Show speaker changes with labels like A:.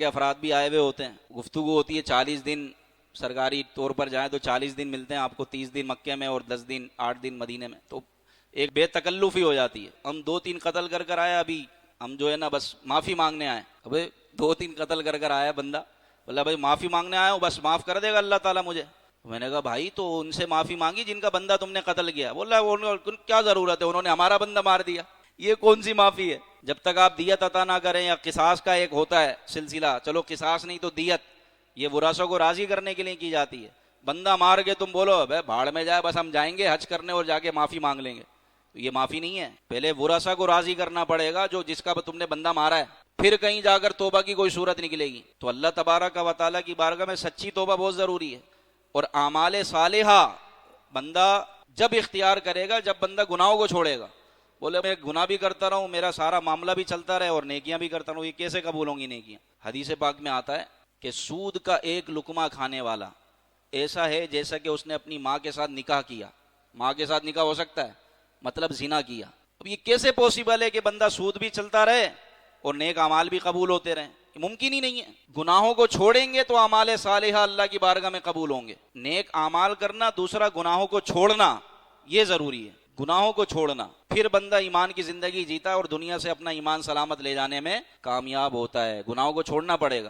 A: کے افراد بھی آئے ہوئے ہوتے ہیں, گفتگو ہوتی ہے 40 دن سرکاری طور پر جائیں تو 40 دن ملتے ہیں آپ کو, 30 دن مکے میں اور 10 دن 8 دن مدینے میں, تو ایک بے تکلفی ہو جاتی ہے. ہم 2-3 قتل کر آئے, ابھی ہم جو ہے نا بس معافی مانگنے آئے. ابھی 2-3 قتل کر آیا بندہ, بولا بھائی معافی مانگنے آیا ہوں, بس معاف کر دے گا اللہ تعالیٰ مجھے. میں نے کہا بھائی تو ان سے معافی مانگی جن کا بندہ تم نے قتل کیا. بولا کیا ضرورت ہے, انہوں نے ہمارا بندہ مار دیا, یہ کون سی معافی ہے؟ جب تک آپ دیت عطا نہ کریں, یا قصاص کا ایک ہوتا ہے سلسلہ, چلو قصاص نہیں تو دیت, یہ ورثوں کو راضی کرنے کے لیے کی جاتی ہے. بندہ مار کے تم بولو بھائی بھاڑ میں جائے, بس ہم جائیں گے حج کرنے اور جا کے معافی مانگ لیں گے, تو یہ معافی نہیں ہے. پہلے ورثہ کو راضی کرنا پڑے گا جو جس کا تم نے بندہ مارا ہے, پھر کہیں جا کر توبہ کی کوئی صورت نکلے گی. تو اللہ تبارک و تعالیٰ کی بارگاہ میں سچی توبہ بہت ضروری ہے. اور اعمال صالحہ بندہ جب اختیار کرے گا جب بندہ گناہوں کو چھوڑے گا. بولے میں گناہ بھی کرتا رہوں, میرا سارا معاملہ بھی چلتا رہے اور نیکیاں بھی کرتا رہوں, یہ کیسے قبول ہوں گی نیکیاں؟ حدیث پاک میں آتا ہے کہ سود کا ایک لقمہ کھانے والا ایسا ہے جیسا کہ اس نے اپنی ماں کے ساتھ نکاح کیا. ماں کے ساتھ نکاح ہو سکتا ہے, مطلب زنا کیا. اب یہ کیسے پوسیبل ہے کہ بندہ سود بھی چلتا رہے اور نیک اعمال بھی قبول ہوتے رہیں؟ ممکن ہی نہیں ہے. گناہوں کو چھوڑیں گے تو اعمال صالحہ اللہ کی بارگاہ میں قبول ہوں گے. نیک اعمال کرنا, دوسرا گناہوں کو چھوڑنا, یہ ضروری ہے. گناہوں کو چھوڑنا, پھر بندہ ایمان کی زندگی جیتا ہے اور دنیا سے اپنا ایمان سلامت لے جانے میں کامیاب ہوتا ہے. گناہوں کو چھوڑنا پڑے گا.